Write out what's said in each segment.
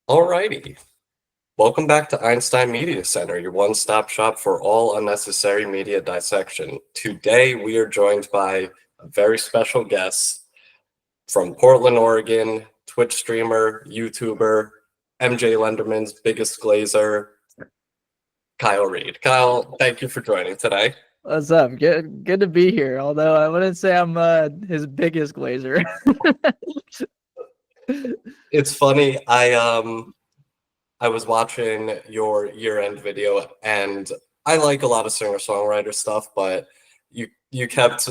Alrighty. Welcome back to Einstein Media Center, your one-stop shop for all unnecessary media dissection. Today, we are joined by a very special guest from Portland, Oregon, Twitch streamer, YouTuber, MJ Lenderman's biggest glazer, Kyle Reid. Kyle, thank you for joining today. What's up? Good to be here. Although I wouldn't say I'm his biggest glazer. It's funny, I was watching your year-end video, and I like a lot of singer-songwriter stuff, but you kept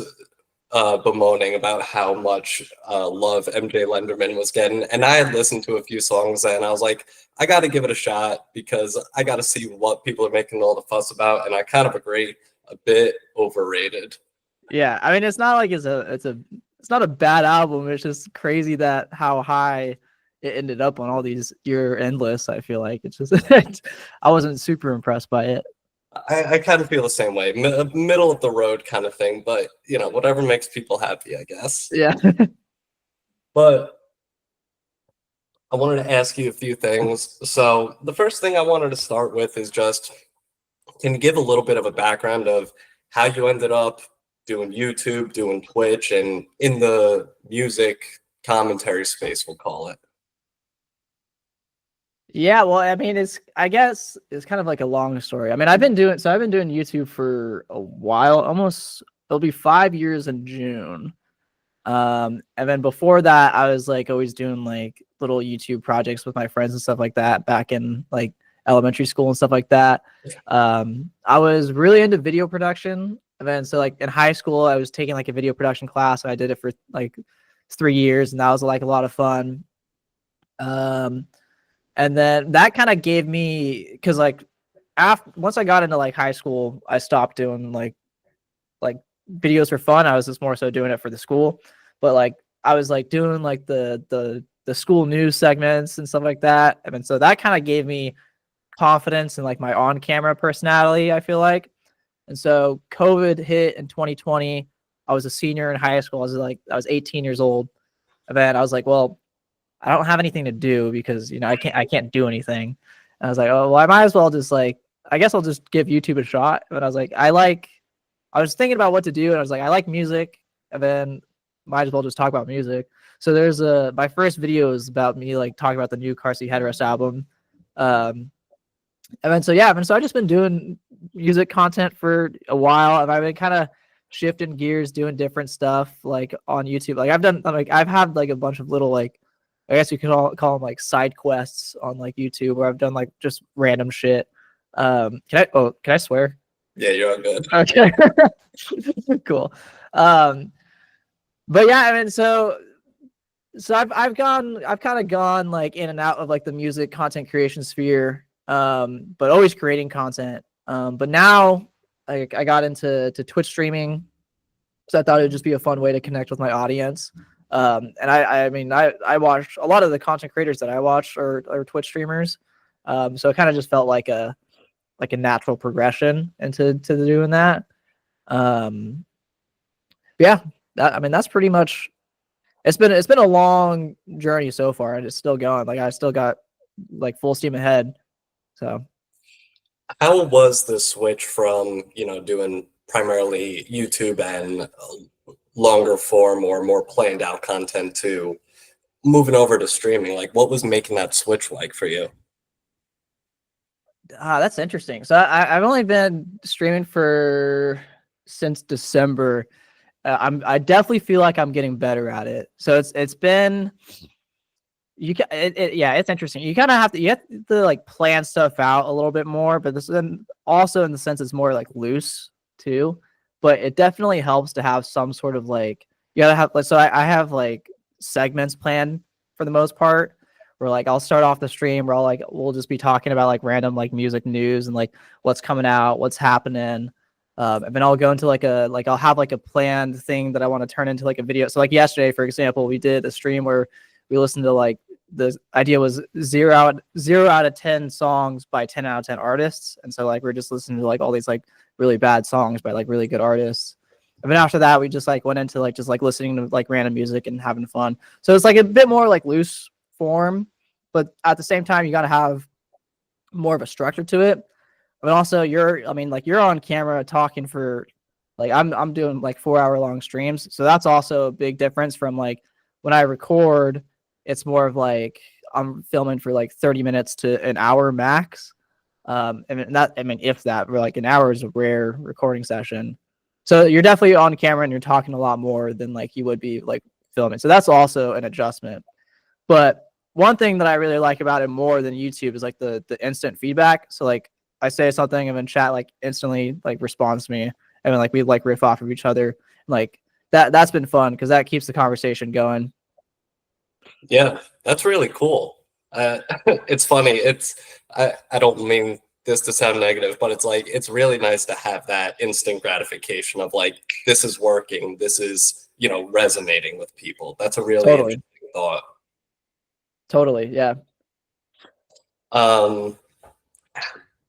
bemoaning about how much love MJ Lenderman was getting, and I had listened to a few songs, and I was like, I got to give it a shot because I got to see what people are making all the fuss about, and I kind of agree, a bit overrated. Yeah, I mean it's not like it's not a bad album. It's just crazy that how high it ended up on all these year-end lists. I feel like it's just I wasn't super impressed by it. I kind of feel the same way, middle of the road kind of thing, but whatever makes people happy, I guess. Yeah. But I wanted to ask you a few things. So the first thing I wanted to start with is just, can you give a little bit of a background of how you ended up doing YouTube, doing Twitch, and in the music commentary space, we'll call it? Yeah, well, I mean, I guess it's kind of like a long story. I mean, I've been doing YouTube for a while, almost it'll be 5 years in June. And then before that, I was like always doing like little YouTube projects with my friends and stuff like that back in like elementary school and stuff like that. I was really into video production. And then so like in high school, I was taking like a video production class, and I did it for like 3 years, and that was like a lot of fun. And then that kind of gave me, because like once I got into like high school, I stopped doing like videos for fun. I was just more so doing it for the school. But like I was like doing like the school news segments and stuff like that. And then so that kind of gave me confidence in like my on-camera personality, I feel like. And so COVID hit in 2020. I was a senior in high school. I was 18 years old. And then I was like, well, I don't have anything to do because I can't do anything. And I was like, oh well, I might as well just like, I guess I'll just give YouTube a shot. But I was like, I was thinking about what to do, and I was like, I like music, and then might as well just talk about music. So there's my first video is about me like talking about the new Car Seat Headrest album. And then so I've just been doing music content for a while, and I've been kind of shifting gears, doing different stuff like on YouTube. Like I've had like a bunch of little like, I guess you could call them like side quests on like YouTube, where I've done like just random shit. Can I swear? Yeah, you're all good. Okay. Cool. But yeah, I mean, so I've kind of gone like in and out of like the music content creation sphere, but always creating content. But now I got into Twitch streaming, so I thought it would just be a fun way to connect with my audience. And I mean, I watch a lot of the content creators that I watch are Twitch streamers. So it kind of just felt like a natural progression into doing that. Yeah, I mean, that's pretty much, it's been a long journey so far, and it's still going. Like I still got like full steam ahead. So How was the switch from, doing primarily YouTube and longer form or more planned out content to moving over to streaming? Like, what was making that switch like for you? that's interesting. So I've only been streaming since December. I definitely feel like I'm getting better at it. So it's been, it's interesting. You have to like plan stuff out a little bit more, but this then also in the sense it's more like loose too. But it definitely helps to have some sort of like, you gotta have like, so I have like segments planned for the most part, where like I'll start off the stream where we'll just be talking about like random like music news and like what's coming out, what's happening. And then I'll go into I'll have like a planned thing that I want to turn into like a video. So like yesterday, for example, we did a stream where we listened to like, the idea was 0 out of 10 songs by 10 out of 10 artists. And so like, we're just listening to like all these like really bad songs by like really good artists. And then after that, we just like went into like just like listening to like random music and having fun. So it's like a bit more like loose form. but at the same time, you got to have more of a structure to it. But also you're on camera talking for like I'm doing like 4 hour long streams. So that's also a big difference from like when I record, it's more of like I'm filming for like 30 minutes to an hour max. If that, like an hour is a rare recording session. So you're definitely on camera and you're talking a lot more than like you would be like filming. So that's also an adjustment. But one thing that I really like about it more than YouTube is like the instant feedback. So like I say something and then chat like instantly like responds to me, and then like we like riff off of each other. Like that's been fun because that keeps the conversation going. Yeah, that's really cool. It's funny. I don't mean this to sound negative, but it's like it's really nice to have that instant gratification of like this is working, this is, you know, resonating with people. That's a really Totally. interesting thought. Totally. Yeah. Um,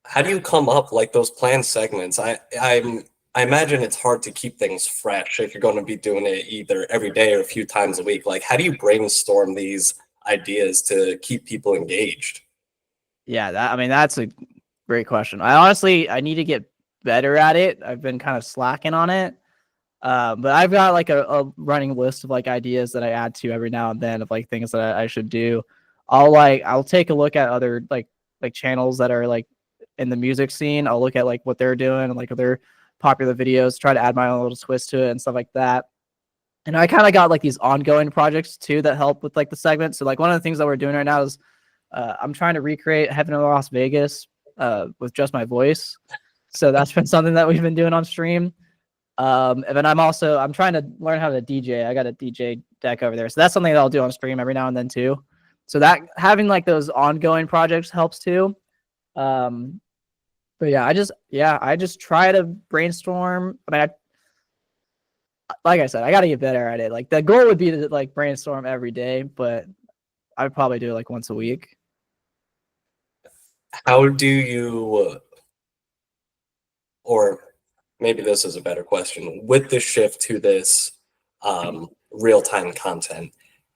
how do you come up like those planned segments? I imagine it's hard to keep things fresh if you're going to be doing it either every day or a few times a week. Like, how do you brainstorm these ideas to keep people engaged? Yeah. That's a great question. I need to get better at it. I've been kind of slacking on it. But I've got like a running list of like ideas that I add to every now and then of like things that I should do. I'll take a look at other like channels that are like in the music scene. I'll look at like what they're doing and like other popular videos, try to add my own little twist to it and stuff like that. And I kind of got like these ongoing projects too that help with like the segment. So like one of the things that we're doing right now is I'm trying to recreate Heaven in Las Vegas with just my voice. So that's been something that we've been doing on stream. And then I'm trying to learn how to DJ. I got a DJ deck over there. So that's something that I'll do on stream every now and then too. So that having like those ongoing projects helps too. But I just try to brainstorm. Like I said, I got to get better at it. Like the goal would be to like brainstorm every day, but I'd probably do it like once a week. How do you, or maybe this is a better question, with the shift to this real-time content,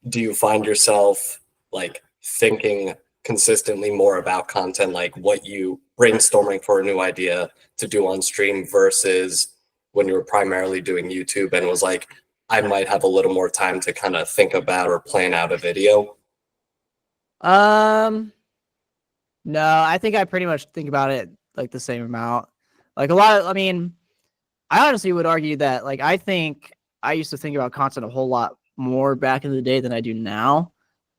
do you find yourself like thinking consistently more about content, like what you brainstorming for a new idea to do on stream versus when you were primarily doing YouTube and was like, I might have a little more time to kind of think about or plan out a video? No, I think I pretty much think about it like the same amount. Like a lot of, I honestly would argue that like I think I used to think about content a whole lot more back in the day than I do now.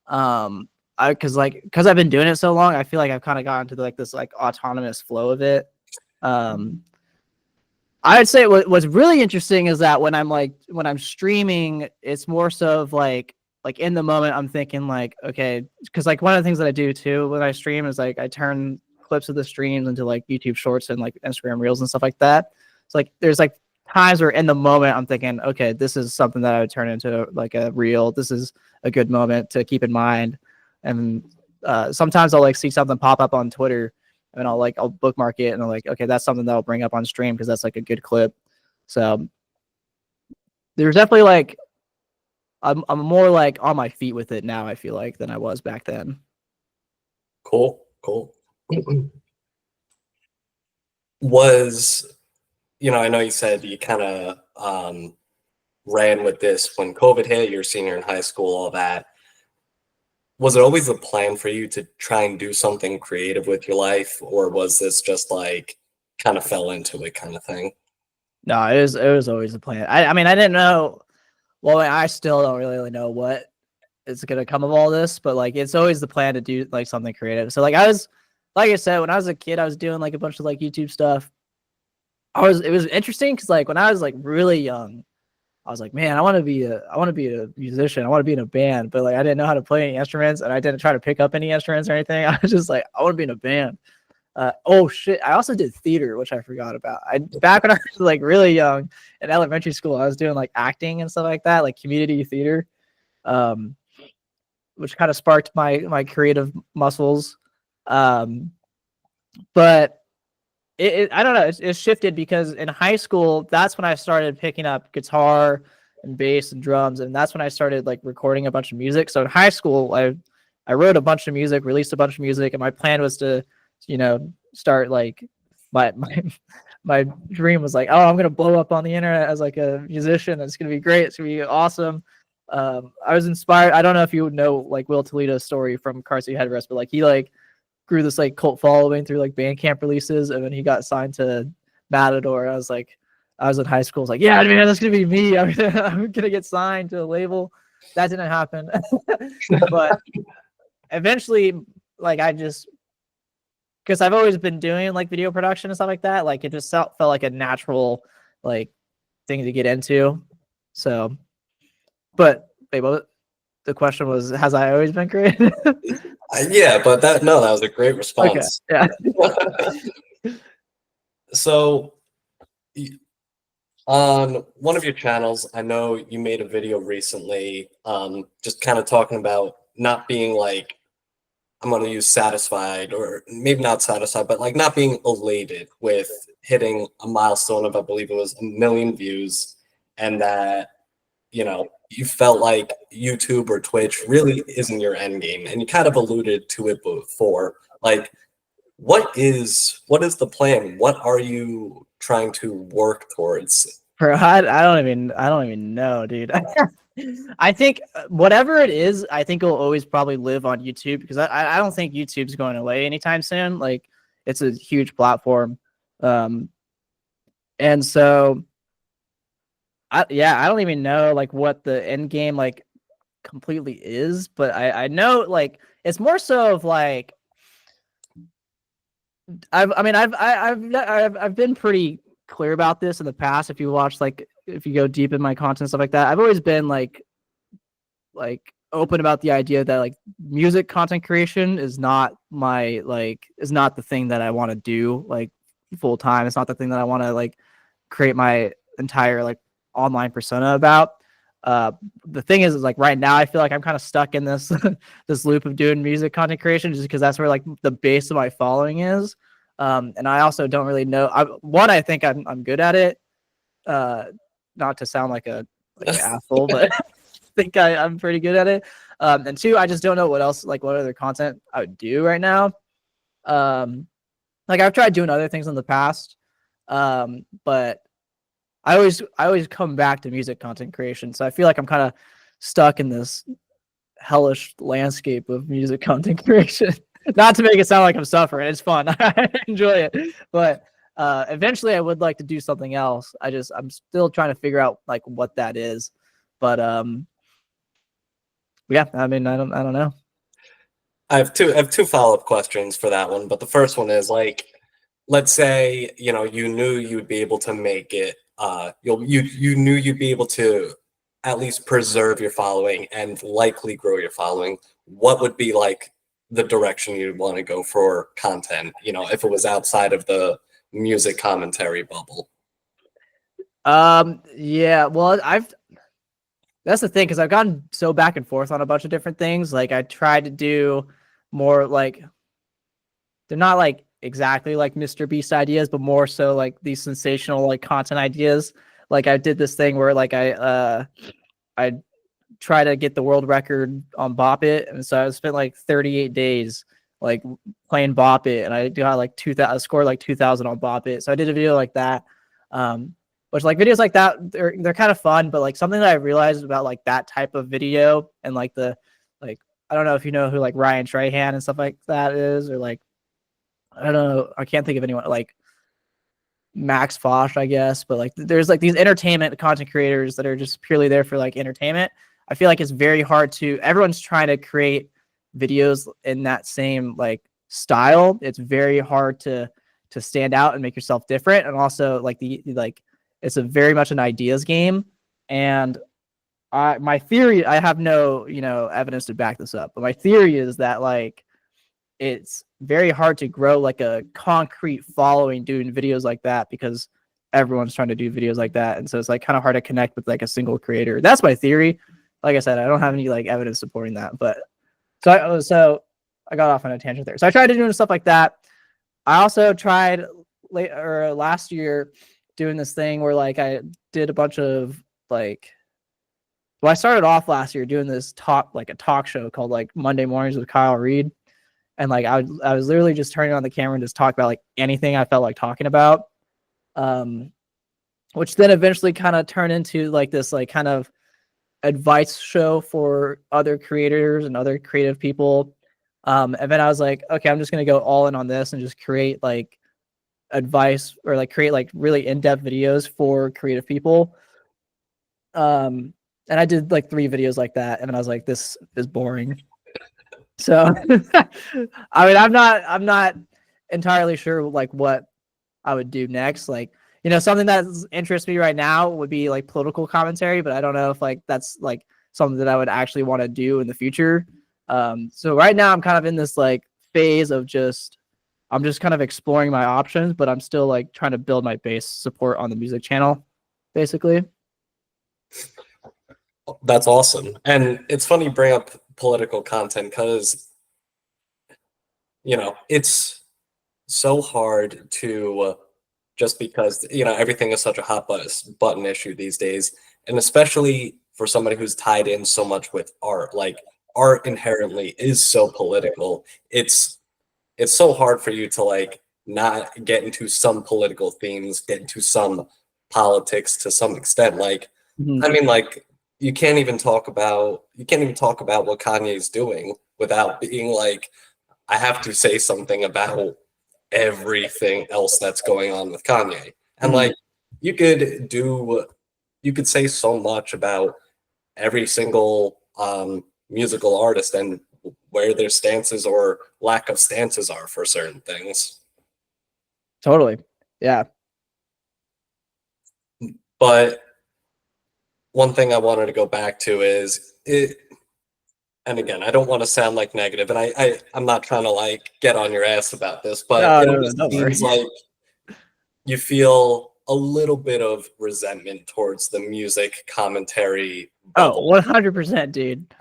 Because I've been doing it so long, I feel like I've kind of gotten to like this like autonomous flow of it. I'd say what's really interesting is that when I'm streaming, it's more so of like in the moment I'm thinking like, okay, because like one of the things that I do too when I stream is like I turn clips of the streams into like YouTube shorts and like Instagram reels and stuff like that. It's like there's like times where in the moment I'm thinking, okay, this is something that I would turn into like a reel. This is a good moment to keep in mind. And sometimes I'll like see something pop up on Twitter and I'll bookmark it and I'm like, okay, that's something that I'll bring up on stream because that's like a good clip. So there's definitely like I'm more like on my feet with it now, I feel like, than I was back then. Cool. Was, you know, I know you said you kind of ran with this when COVID hit, you're senior in high school, all that. Was it always the plan for you to try and do something creative with your life, or was this just like kind of fell into it kind of thing? No, it was always the plan. I didn't know. Well, I still don't really know what is gonna come of all this, but like it's always the plan to do like something creative. So like like I said, when I was a kid, I was doing like a bunch of like YouTube stuff. It was interesting because like when I was like really young, I was like, man, I want to be a musician. I want to be in a band, but like I didn't know how to play any instruments, and I didn't try to pick up any instruments or anything. I was just like, I want to be in a band. Oh shit! I also did theater, which I forgot about. Back when I was like really young in elementary school, I was doing like acting and stuff like that, like community theater, which kind of sparked my creative muscles. But I don't know. It shifted because in high school, that's when I started picking up guitar and bass and drums, and that's when I started like recording a bunch of music. So in high school, I I wrote a bunch of music, released a bunch of music, and my plan was to, start like my my dream was like, oh, I'm gonna blow up on the internet as like a musician. It's gonna be great. It's gonna be awesome. I was inspired. I don't know if you would know like Will Toledo's story from Car Seat Headrest, but like he like grew this like cult following through like Bandcamp releases, and then he got signed to Matador. I was in high school. I was like, yeah, man, that's gonna be me. I'm gonna get signed to a label. That didn't happen, but eventually, like I just because I've always been doing like video production and stuff like that. Like it just felt like a natural like thing to get into. So, but wait, what the question was? Has I always been creative? Yeah, but that was a great Okay, response. yeah. So, on one of your channels, I know you made a video recently, just kind of talking about not being like, I'm going to use satisfied, or maybe not satisfied, but like not being elated with hitting a milestone of, I believe it was 1 million views, and that, you felt like YouTube or Twitch really isn't your end game. And you kind of alluded to it before. Like, what is the plan? What are you trying to work towards? Bro, I don't even know, dude. I think whatever it is, I think it'll always probably live on YouTube because I don't think YouTube's going away anytime soon. Like it's a huge platform. And so I don't even know like what the end game like completely is, but I know like it's more so of like I've been pretty clear about this in the past. If you go deep in my content stuff like that, I've always been like open about the idea that like music content creation is not the thing that I want to do like full time. It's not the thing that I want to like create my entire like online persona about. The thing is like right now I feel like I'm kind of stuck in this this loop of doing music content creation just because that's where like the base of my following is. And I also don't really know. I think I'm good at it. Not to sound like an asshole, but I think I'm pretty good at it. And two, I just don't know what other content I would do right now. Like I've tried doing other things in the past, but I always come back to music content creation. So I feel like I'm kind of stuck in this hellish landscape of music content creation. Not to make it sound like I'm suffering. It's fun. I enjoy it. But eventually I would like to do something else. I'm still trying to figure out like what that is. But yeah, I mean I don't know. I have two follow-up questions for that one, but the first one is like, let's say, you knew you'd be able to make it, you knew you'd be able to at least preserve your following and likely grow your following. What would be like the direction you'd want to go for content, if it was outside of the music commentary bubble? Yeah, well, that's the thing, because I've gotten so back and forth on a bunch of different things. Like I tried to do more like they're not like exactly like Mr. Beast ideas, but more so like these sensational like content ideas. Like I did this thing where like I try to get the world record on Bop It, and so I spent like 38 days like playing Bop It, and I got like 2,000, I scored like 2,000 on Bop It. So I did a video like that. Which like videos like that, they're kind of fun, but like something that I realized about like that type of video and like I don't know if you know who like Ryan Trahan and stuff like that is, or like I don't know, I can't think of anyone like Max Fosh, I guess, but like there's like these entertainment content creators that are just purely there for like entertainment. I feel like it's very hard everyone's trying to create videos in that same like style. It's very hard to stand out and make yourself different. And also like it's a very much an ideas game. And my theory, I have no, evidence to back this up, but my theory is that like it's very hard to grow like a concrete following doing videos like that because everyone's trying to do videos like that. And so it's like kind of hard to connect with like a single creator. That's my theory. Like I said, I don't have any like evidence supporting that, but so I got off on a tangent there. So I tried to do stuff like that. I also tried last year doing this thing where like I did a bunch of like Well, I started off last year doing this a talk show called like Monday Mornings with Kyle Reid. And like I was literally just turning on the camera and just talk about like anything I felt like talking about. Which then eventually kind of turned into like this like kind of advice show for other creators and other creative people. And then I was like, okay, I'm just gonna go all in on this and just create like advice or like create like really in-depth videos for creative people. And I did like 3 videos like that, and then I was like, this is boring. So I mean, I'm not entirely sure like what I would do next. Like, you know, something that interests me right now would be like political commentary, but I don't know if like that's like something that I would actually want to do in the future. So right now I'm kind of in this like phase of I'm just kind of exploring my options, but I'm still like trying to build my base support on the music channel, basically. That's awesome. And it's funny you bring up political content because, you know, it's so hard to just because, you know, everything is such a hot button issue these days. And especially for somebody who's tied in so much with art, like art inherently is so political. It's so hard for you to like not get into some political themes, get into some politics to some extent. Like, Mhm. I mean, like you can't even talk about what Kanye's doing without being like, I have to say something about everything else that's going on with Kanye. And like you could say so much about every single musical artist and where their stances or lack of stances are for certain things. Totally. Yeah. But one thing I wanted to go back to is it, and again, I don't want to sound like negative, and I'm not trying to like get on your ass about this, but No, it no, no, almost don't worry. seems like you feel a little bit of resentment towards the music commentary Oh, bubble. 100%, dude.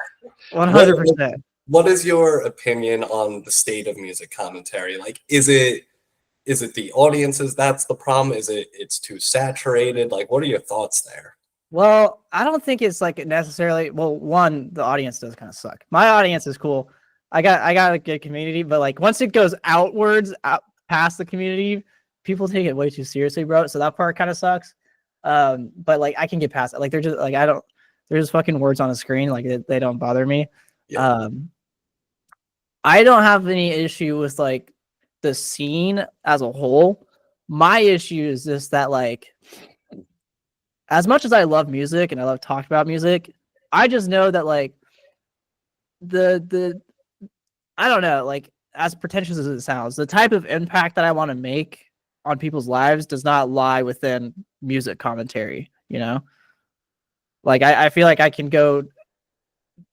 What 100%. what is your opinion on the state of music commentary? Like, is it the audiences that's the problem? Is it's too saturated? Like, what are your thoughts there? Well, I don't think it's like necessarily. Well, one, the audience does kind of suck. My audience is cool. I got a good community, but like once it goes outwards, out past the community, people take it way too seriously, bro. So that part kind of sucks. But like I can get past it. Like they're just like I don't. They're just fucking words on a screen. Like they don't bother me. Yeah. I don't have any issue with like the scene as a whole. My issue is just that like as much as I love music and I love talking about music, I just know that like the I don't know, like as pretentious as it sounds, the type of impact that I want to make on people's lives does not lie within music commentary, you know? Like I feel like I can go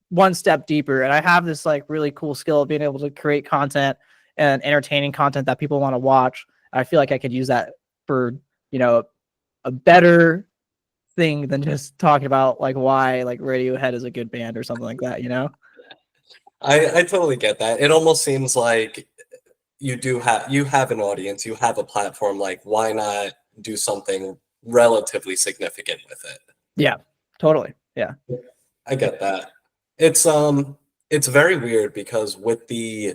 one step deeper and I have this like really cool skill of being able to create content and entertaining content that people want to watch. I feel like I could use that for, you know, a better thing than just talking about like why like Radiohead is a good band or something like that, you know? I totally get that. It almost seems like you have an audience, you have a platform, like why not do something relatively significant with it? Yeah, totally. Yeah. I get that. It's very weird because with the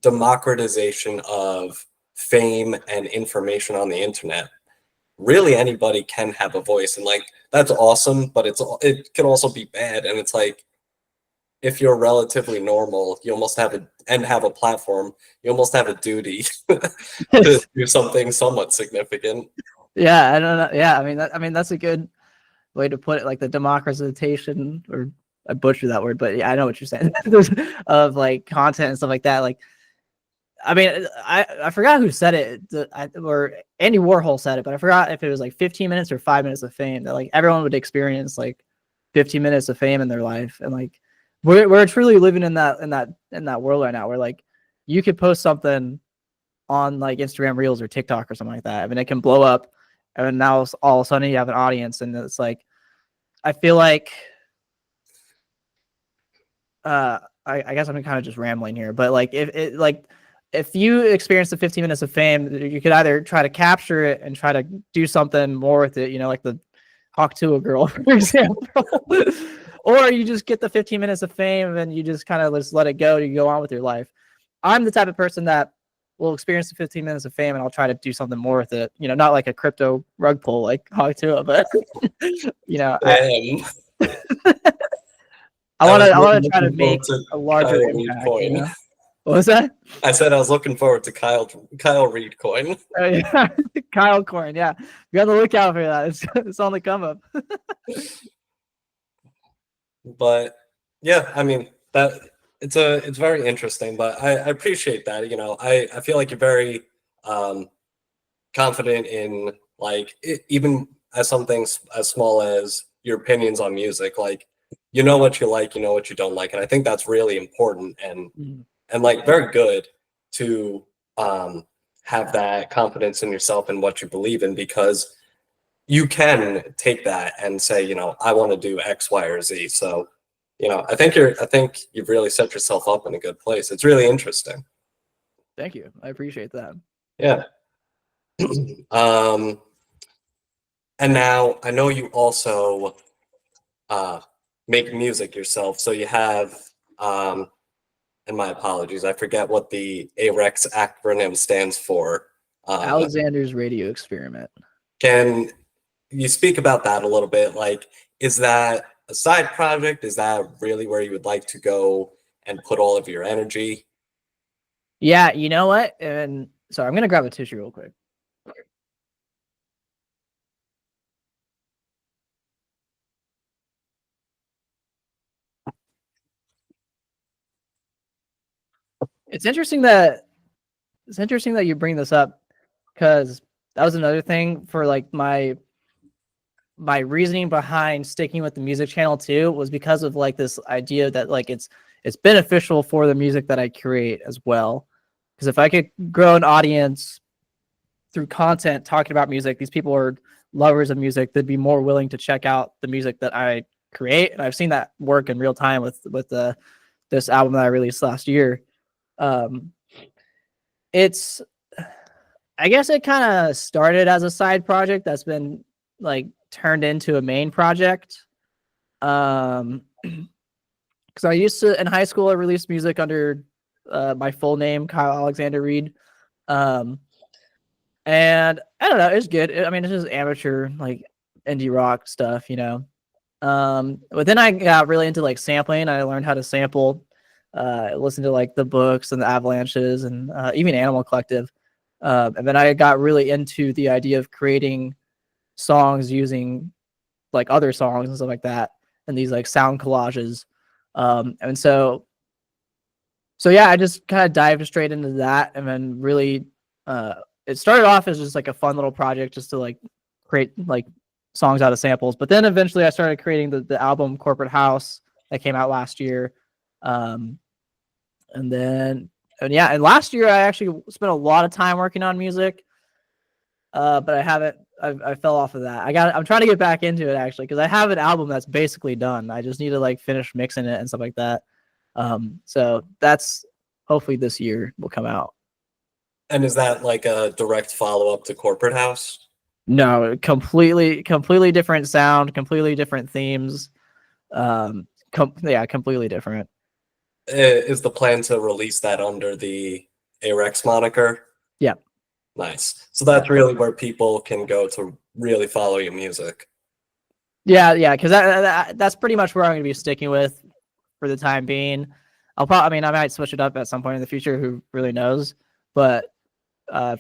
democratization of fame and information on the internet, really anybody can have a voice, and like that's awesome, but it can also be bad. And it's like if you're relatively normal, you almost have a platform, you almost have a duty to do something somewhat significant. Yeah, I don't know. Yeah, I mean that's a good way to put it, like the democratization, or I butchered that word, but yeah, I know what you're saying of like content and stuff like that. Like, I mean, I forgot who said it, or Andy Warhol said it, but I forgot if it was like 15 minutes or 5 minutes of fame that like everyone would experience like 15 minutes of fame in their life, and like we're truly living in that world right now where like you could post something on like Instagram Reels or TikTok or something like that. I mean, it can blow up, and now all of a sudden you have an audience, and it's like I feel like I guess I'm kind of just rambling here, but like if you experience the 15 minutes of fame, you could either try to capture it and try to do something more with it, you know, like the Hawk to a girl, for example. or you just get the 15 minutes of fame and you just kind of just let it go. You go on with your life. I'm the type of person that will experience the 15 minutes of fame and I'll try to do something more with it. You know, not like a crypto rug pull like Hog Tua, but you know, I want to try to looking forward make to a larger Kyle Reid impact. You coin. know, what was that? I said I was looking forward to Kyle Reid coin. Yeah. Kyle Coin, yeah, be on the lookout for that. It's on the come up. But yeah, I mean that it's very interesting. But I appreciate that. You know, I feel like you're very confident in like even as something as small as your opinions on music. Like you know what you like, you know what you don't like, and I think that's really important and like very good to have that confidence in yourself and what you believe in because you can take that and say, you know, I want to do X, Y, or Z. So, you know, I think you've really set yourself up in a good place. It's really interesting. Thank you. I appreciate that. Yeah. um, and now I know you also uh make music yourself. So you have and my apologies, I forget what the AREX acronym stands for. Um, Alexander's radio experiment. can you speak about that a little bit? Like, is that a side project? Is that really where you would like to go and put all of your energy? Yeah, you know what? And sorry, I'm gonna grab a tissue real quick. It's interesting that you bring this up because that was another thing for like my reasoning behind sticking with the music channel too was because of like this idea that like it's beneficial for the music that I create as well. Because if I could grow an audience through content talking about music, these people are lovers of music, they'd be more willing to check out the music that I create. And I've seen that work in real time with this album that I released last year. Um, it's I guess it kind of started as a side project that's been like turned into a main project. Because I used to in high school, I released music under my full name, Kyle Alexander Reid. Um, and I don't know, it's good. I mean, it's just amateur like indie rock stuff, you know. But then I got really into like sampling. I learned how to sample. Listened to like the books and the Avalanches and even Animal Collective. And then I got really into the idea of creating songs using like other songs and stuff like that, and these like sound collages. And so yeah, I just kind of dived straight into that, and then really, it started off as just like a fun little project just to like create like songs out of samples. But then eventually, I started creating the album Corporate House that came out last year. Um, and then and yeah, and last year I actually spent a lot of time working on music. But I haven't. I fell off of that. I'm trying to get back into it actually because I have an album that's basically done. I just need to like finish mixing it and stuff like that. So that's hopefully this year will come out. And is that like a direct follow up to Corporate House? No, completely different sound, completely different themes. Yeah, completely different. Is the plan to release that under the AREX moniker? Yeah. Nice. So that's really where people can go to really follow your music. Yeah, because that's pretty much where I'm going to be sticking with for the time being. I mean, I might switch it up at some point in the future. Who really knows? But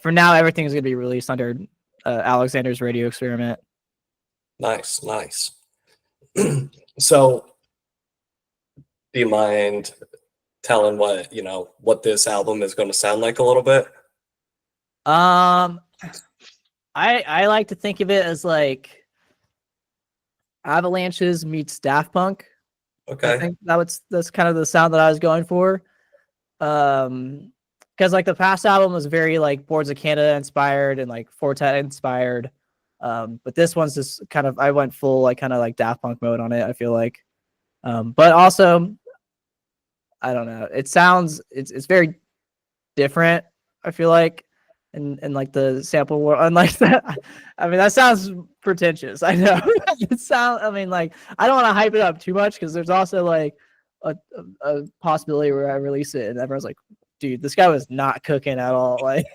for now, everything's going to be released under Alexander's radio experiment. Nice. So, do you mind telling what this album is going to sound like a little bit? I like to think of it as like Avalanches meets Daft Punk. I Okay. think that's kind of the sound that I was going for. Because like the past album was very like Boards of Canada inspired and like Fortet inspired. But this one's just kind of I went full like kind of like Daft Punk mode on it, I feel like. But also I don't know. It's very different, I feel like. in like the sample world, and like that. I mean, that sounds pretentious. I know. I mean, like I don't want to hype it up too much because there's also like a possibility where I release it and everyone's like, dude, this guy was not cooking at all. Like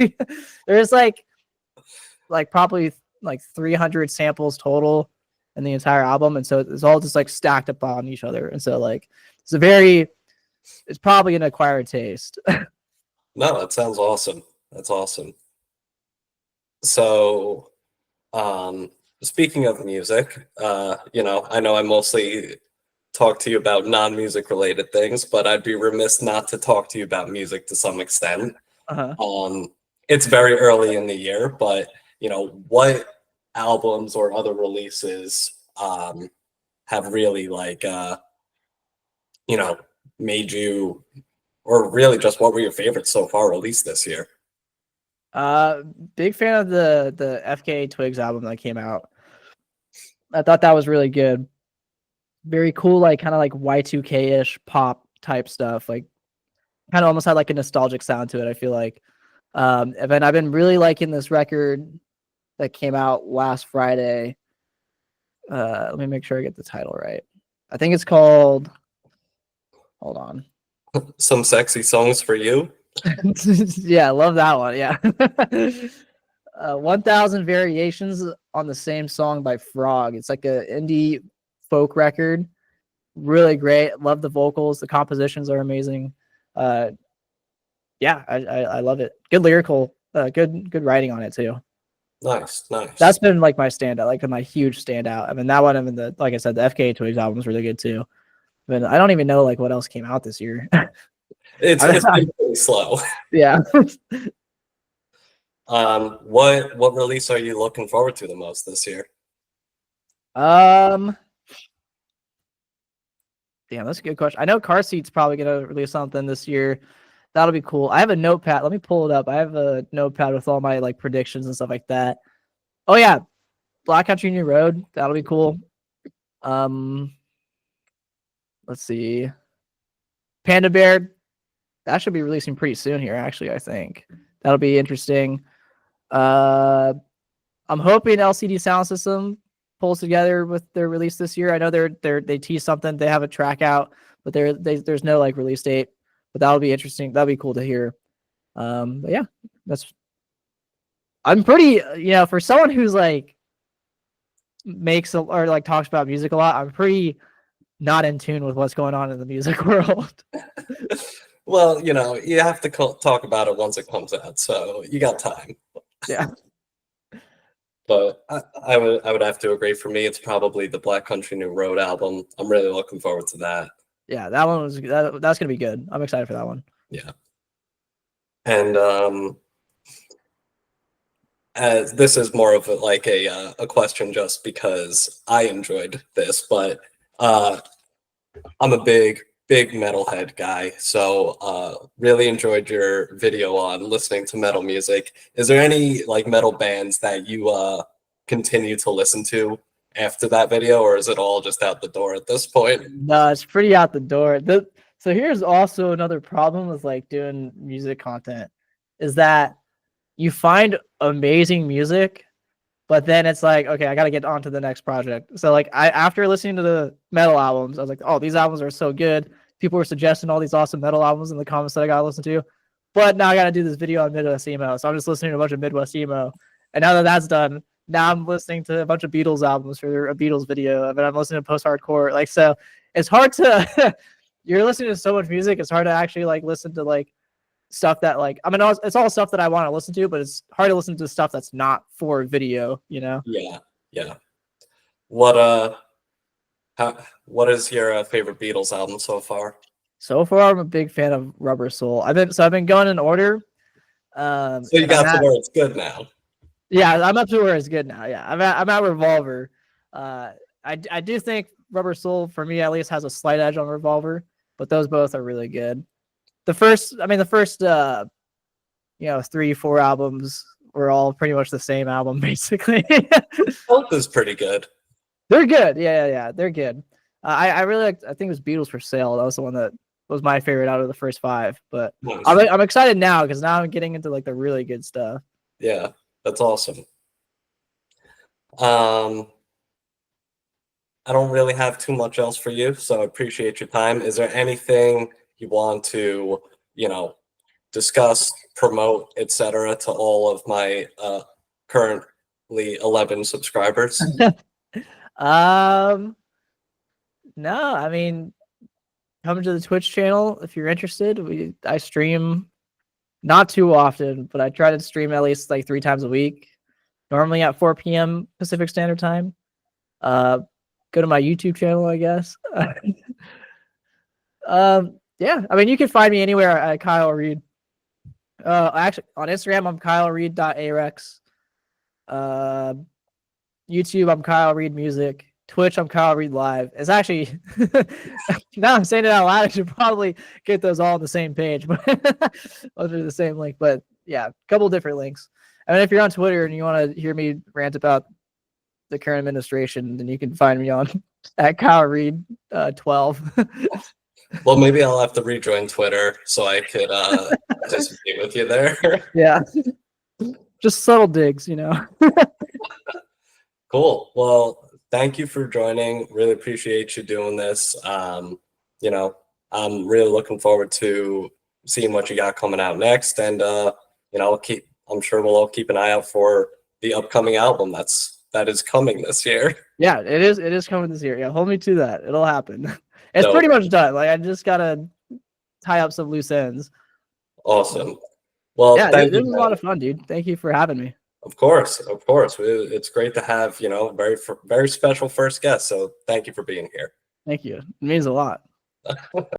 there's like probably like 300 samples total in the entire album, and so it's all just like stacked up on each other, and so like it's probably an acquired taste. No, that sounds awesome. That's awesome. So, speaking of music, I know I mostly talk to you about non-music related things, but I'd be remiss not to talk to you about music to some extent. Uh-huh. It's very early in the year, but what albums or other releases have really like made you, or really just what were your favorites so far released this year? Big fan of the FKA Twigs album that came out. I thought that was really good. Very cool, like kind of like Y2K-ish pop type stuff. Like kind of almost had like a nostalgic sound to it, I feel like. And then I've been really liking this record that came out last Friday. Let me make sure I get the title right. I think it's called, hold on. Some Sexy Songs for You. Yeah, I love that one. Yeah. 1000 Variations on the Same Song by Frog. It's like a indie folk record. Really great. Love the vocals. The compositions are amazing. Yeah, I love it. Good lyrical, good writing on it too. Nice. That's been like my standout, like my huge standout. I mean, that one, I mean, like I said, the FKA Twigs album is really good too. But I don't even know like what else came out this year. It's been pretty slow. Yeah. What release are you looking forward to the most this year? Damn, that's a good question. I know Car Seat's probably gonna release something this year. That'll be cool. I have a notepad. Let me pull it up. I have a notepad with all my like predictions and stuff like that. Oh yeah, Black Country New Road. That'll be cool. Let's see. Panda Bear. That should be releasing pretty soon here, actually, I think. That'll be interesting. I'm hoping LCD Sound System pulls together with their release this year. I know they tease something. They have a track out, but there's no like release date. But that'll be interesting. That'll be cool to hear. But yeah, I'm pretty, for someone who's like or like talks about music a lot, I'm pretty not in tune with what's going on in the music world. Well, you have to talk about it once it comes out, so you got time. Yeah. But I would have to agree. For me, it's probably the Black Country New Road album. I'm really looking forward to that. Yeah, that one that's gonna be good. I'm excited for that one. Yeah. And this is more of a question just because I enjoyed this, but I'm a big metalhead guy, so really enjoyed your video on listening to metal music. Is there any like metal bands that you continue to listen to after that video, or is it all just out the door at this point? No, it's pretty out the door. So here's also another problem with like doing music content is that you find amazing music, but then it's like, okay, I got to get on to the next project. So like after listening to the metal albums, I was like, oh, these albums are so good. People were suggesting all these awesome metal albums in the comments that I got to listen to. But now I got to do this video on Midwest emo. So I'm just listening to a bunch of Midwest emo. And now that that's done, now I'm listening to a bunch of Beatles albums for a Beatles video. And I'm listening to post-hardcore. Like, so it's hard to, you're listening to so much music. It's hard to actually like listen to like stuff that like, I mean, it's all stuff that I want to listen to, but it's hard to listen to stuff that's not for video, Yeah. What is your favorite Beatles album so far? So far, I'm a big fan of Rubber Soul. I've been going in order. So you got to where it's good now. Yeah, I'm up to where it's good now. Yeah, I'm at Revolver. I do think Rubber Soul, for me at least, has a slight edge on Revolver, but those both are really good. The first 3-4 albums were all pretty much the same album, basically. Both is pretty good. They're good. Yeah, they're good. I really liked, I think it was Beatles for Sale. That was the one that was my favorite out of the first 5. But nice. I'm excited now because now I'm getting into like the really good stuff. Yeah, that's awesome. Um, I don't really have too much else for you, so I appreciate your time. Is there anything you want to, you know, discuss, promote, etc., to all of my currently 11 subscribers? Um, no, I mean, come to the Twitch channel if you're interested. I stream not too often, but I try to stream at least like 3 times a week. Normally at 4 p.m. Pacific Standard Time. Uh, go to my YouTube channel, I guess. Yeah, I mean, you can find me anywhere at Kyle Reid. Actually, on Instagram, I'm kylereid.arex. Uh, YouTube, I'm Kyle Reid Music. Twitch, I'm Kyle Reid Live. It's actually now I'm saying it out loud. I should probably get those all on the same page, but under the same link. But yeah, a couple different links. I mean, if you're on Twitter and you want to hear me rant about the current administration, then you can find me on at Kyle Reid 12. Well, maybe I'll have to rejoin Twitter so I could participate with you there. Yeah, just subtle digs, Cool. Well, thank you for joining. Really appreciate you doing this. You know, I'm really looking forward to seeing what you got coming out next, and I'm sure we'll all keep an eye out for the upcoming album that is coming this year. Yeah, it is. It is coming this year. Yeah, hold me to that. It'll happen. It's So pretty much done. Like I just gotta tie up some loose ends. awesome. Well, Yeah, thank this you, was a man. lot of fun, dude. Thank you for having me. Of course, of course. It's great to have, very special first guest. So thank you for being here. Thank you. It means a lot.